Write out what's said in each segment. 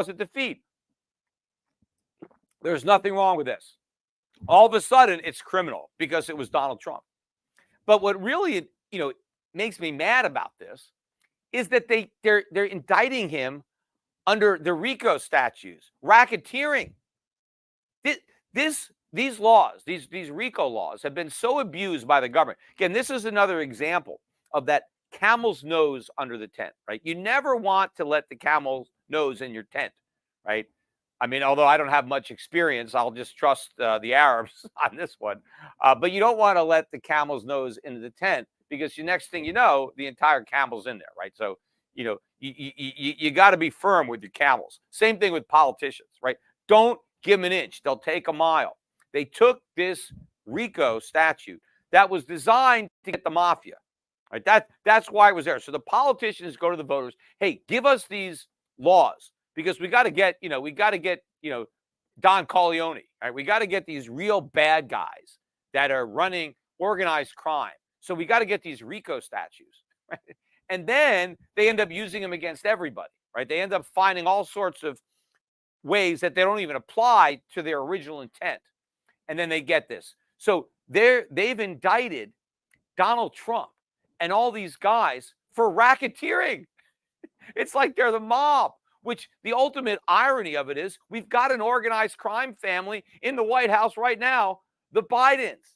a defeat. There's nothing wrong with this. All of a sudden, it's criminal because it was Donald Trump. But what really, makes me mad about this is that they're indicting him under the RICO statutes, racketeering. These laws, these RICO laws, have been so abused by the government. Again, this is another example of that camel's nose under the tent, right? You never want to let the camel's nose in your tent, right? I mean, although I don't have much experience, I'll just trust the Arabs on this one. But you don't want to let the camel's nose into the tent, because the next thing you know, the entire camel's in there, right? So, you got to be firm with your camels. Same thing with politicians, right? Don't give them an inch. They'll take a mile. They took this RICO statute that was designed to get the mafia, right? That's why it was there. So the politicians go to the voters, hey, give us these laws, because we got to get, Don Corleone, right? We got to get these real bad guys that are running organized crime. So we got to get these RICO statutes, right? And then they end up using them against everybody, right? They end up finding all sorts of ways that they don't even apply to their original intent. And then they get this. So they've indicted Donald Trump and all these guys for racketeering. It's like they're the mob, which the ultimate irony of it is we've got an organized crime family in the White House right now, the Bidens,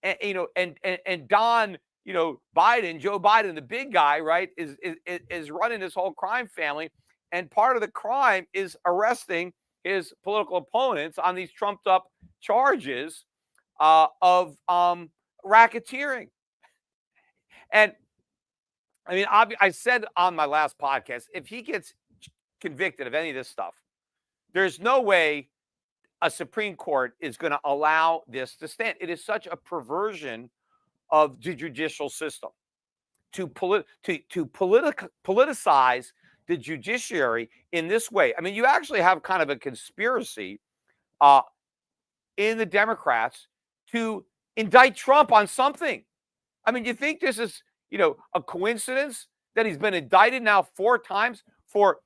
and Don, Biden, Joe Biden, the big guy, right, is running this whole crime family. And part of the crime is arresting his political opponents on these trumped up charges of racketeering. And I mean, I said on my last podcast, if he gets convicted of any of this stuff, there's no way a Supreme Court is going to allow this to stand. It is such a perversion of the judicial system to politicize the judiciary in this way. I mean, you actually have kind of a conspiracy in the Democrats to indict Trump on something. I mean, you think this is, a coincidence that he's been indicted now 4 times for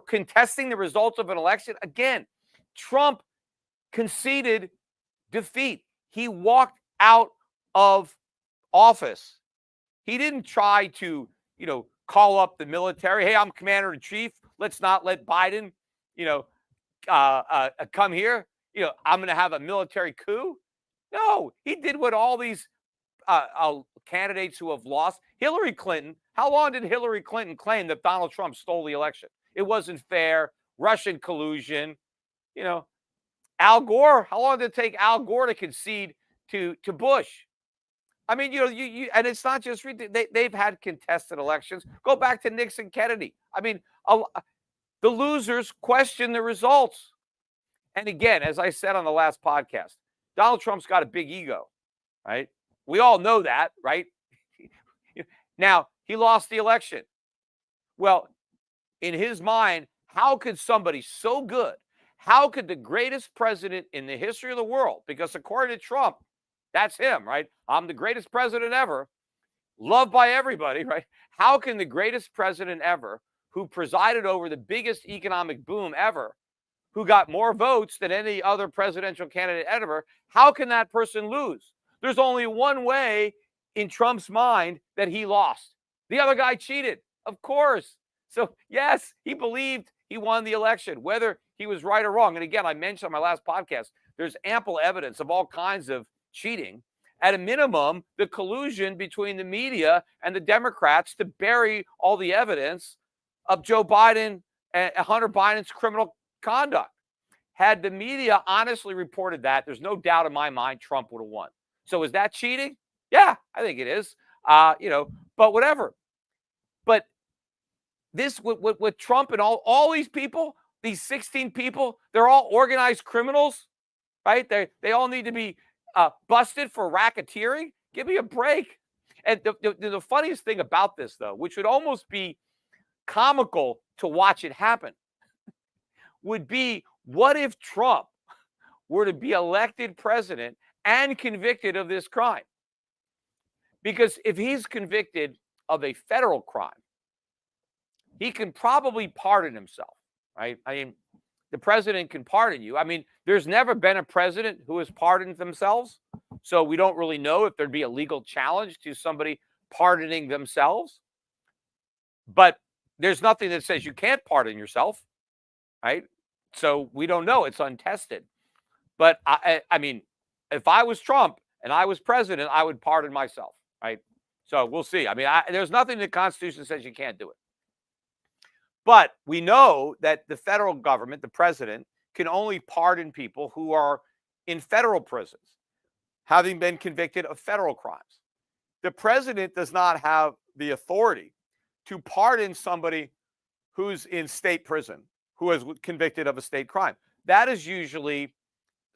contesting the results of an election? Again, Trump conceded defeat. He walked out of office. He didn't try to, call up the military. Hey, I'm commander in chief. Let's not let Biden, come here. I'm going to have a military coup. No, he did what all these candidates who have lost. Hillary Clinton. How long did Hillary Clinton claim that Donald Trump stole the election? It wasn't fair. Russian collusion. Al Gore. How long did it take Al Gore to concede to Bush? I mean, and it's not just they've had contested elections. Go back to Nixon, Kennedy. I mean, the losers question the results. And again, as I said on the last podcast, Donald Trump's got a big ego, right? We all know that, right? Now, he lost the election. Well, in his mind, how could somebody so good, how could the greatest president in the history of the world, because according to Trump, that's him, right? I'm the greatest president ever, loved by everybody, right? How can the greatest president ever, who presided over the biggest economic boom ever, who got more votes than any other presidential candidate ever, how can that person lose? There's only one way in Trump's mind that he lost. The other guy cheated, of course. So, yes, he believed he won the election, whether he was right or wrong. And again, I mentioned on my last podcast, there's ample evidence of all kinds of cheating. At a minimum, the collusion between the media and the Democrats to bury all the evidence of Joe Biden and Hunter Biden's criminal conduct. Had the media honestly reported that, there's no doubt in my mind Trump would have won. So is that cheating? Yeah, I think it is. But whatever. But this with Trump and all these people, these 16 people, they're all organized criminals, right? They all need to be busted for racketeering. Give me a break. And the funniest thing about this, though, which would almost be comical to watch it happen, would be, what if Trump were to be elected president and convicted of this crime? Because if he's convicted of a federal crime, he can probably pardon himself, right? I mean, the president can pardon you. I mean, there's never been a president who has pardoned themselves. So we don't really know if there'd be a legal challenge to somebody pardoning themselves. But there's nothing that says you can't pardon yourself, right? So we don't know. It's untested. But I mean, if I was Trump and I was president, I would pardon myself, right? So we'll see. I mean, there's nothing in the Constitution that says you can't do it. But we know that the federal government, the president, can only pardon people who are in federal prisons, having been convicted of federal crimes. The president does not have the authority to pardon somebody who's in state prison, who is convicted of a state crime. That is usually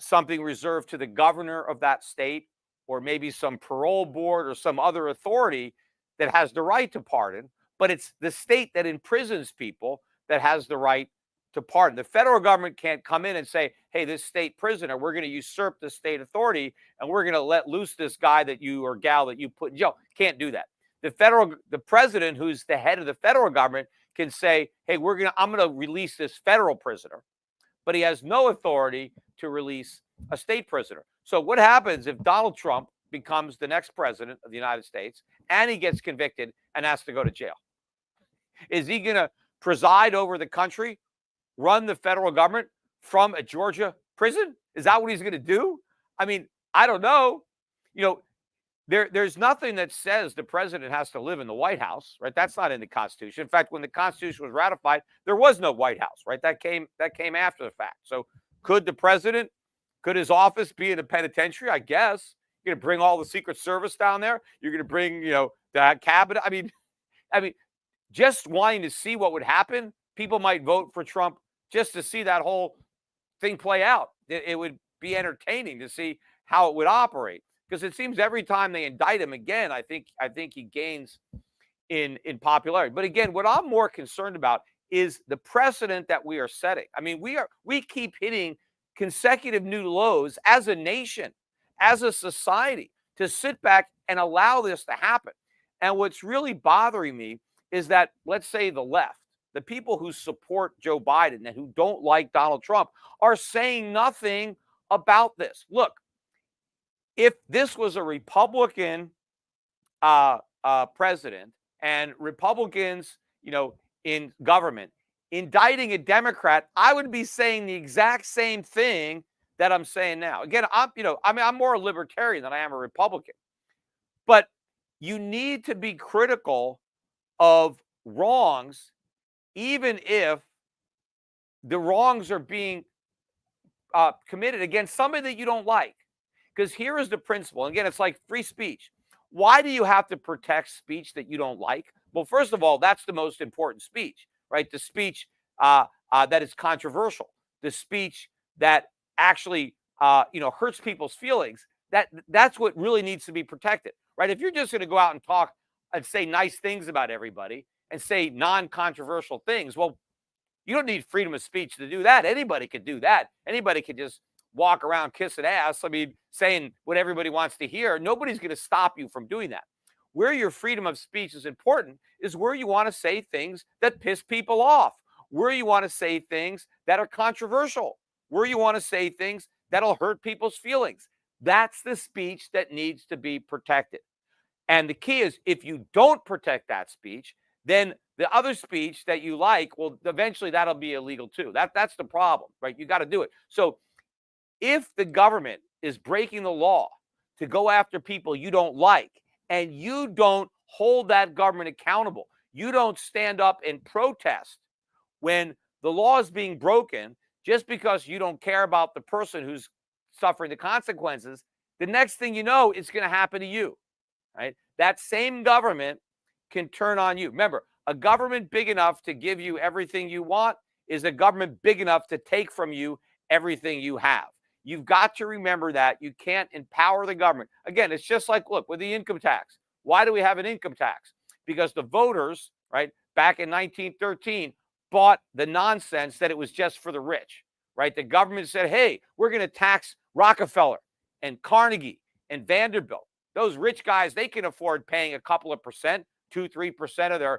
something reserved to the governor of that state, or maybe some parole board or some other authority that has the right to pardon. But it's the state that imprisons people that has the right to pardon. The federal government can't come in and say, hey, this state prisoner, we're going to usurp the state authority and we're going to let loose this guy that you or gal that you put in jail. Can't do that. The president, who's the head of the federal government, can say, hey, I'm going to release this federal prisoner, but he has no authority to release a state prisoner. So what happens if Donald Trump becomes the next president of the United States and he gets convicted and has to go to jail? Is he going to preside over the country, run the federal government from a Georgia prison? Is that what he's going to do? I mean, I don't know. You know, there's nothing that says the president has to live in the White House, right? That's not in the Constitution. In fact, when the Constitution was ratified, there was no White House, right? That came after the fact. So could his office be in a penitentiary? I guess. You're going to bring all the Secret Service down there. You're going to bring, the cabinet. I mean, just wanting to see what would happen, people might vote for Trump just to see that whole thing play out. It would be entertaining to see how it would operate, because it seems every time they indict him again, I think he gains in popularity. But again, what I'm more concerned about is the precedent that we are setting. I mean, we keep hitting consecutive new lows as a nation, as a society, to sit back and allow this to happen. And what's really bothering me is that, let's say, the left, the people who support Joe Biden and who don't like Donald Trump, are saying nothing about this. Look, if this was a Republican president and Republicans, in government indicting a Democrat, I would be saying the exact same thing that I'm saying now. Again, I'm more a libertarian than I am a Republican. But you need to be critical of wrongs, even if the wrongs are being committed against somebody that you don't like. Because here is the principle. Again, it's like free speech. Why do you have to protect speech that you don't like? Well, first of all, that's the most important speech, right? The speech that is controversial, the speech that actually hurts people's feelings. That's what really needs to be protected, right? If you're just going to go out and talk and say nice things about everybody and say non-controversial things, well, you don't need freedom of speech to do that. Anybody could do that. Anybody could just walk around kissing ass. I mean, saying what everybody wants to hear. Nobody's going to stop you from doing that. Where your freedom of speech is important is where you want to say things that piss people off, where you want to say things that are controversial, where you want to say things that'll hurt people's feelings. That's the speech that needs to be protected. And the key is, if you don't protect that speech, then the other speech that you like, well, eventually that'll be illegal too. That's the problem, right? You got to do it. So if the government is breaking the law to go after people you don't like, and you don't hold that government accountable, you don't stand up and protest when the law is being broken just because you don't care about the person who's suffering the consequences, the next thing you know, it's going to happen to you, right? That same government can turn on you. Remember, a government big enough to give you everything you want is a government big enough to take from you everything you have. You've got to remember that. You can't empower the government. Again, it's just like, look, with the income tax. Why do we have an income tax? Because the voters, right, back in 1913, bought the nonsense that it was just for the rich, right? The government said, hey, we're going to tax Rockefeller and Carnegie and Vanderbilt. Those rich guys, they can afford paying a couple of percent, 2-3% of their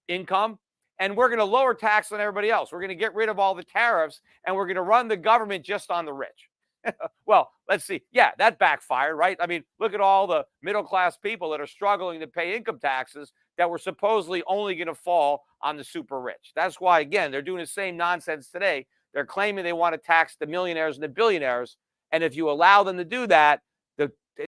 income. and we're going to lower tax on everybody else. We're going to get rid of all the tariffs, and we're going to run the government just on the rich. Well, let's see. Yeah, that backfired, right? I mean, look at all the middle-class people that are struggling to pay income taxes that were supposedly only going to fall on the super rich. That's why, again, they're doing the same nonsense today. They're claiming they want to tax the millionaires and the billionaires. And if you allow them to do that,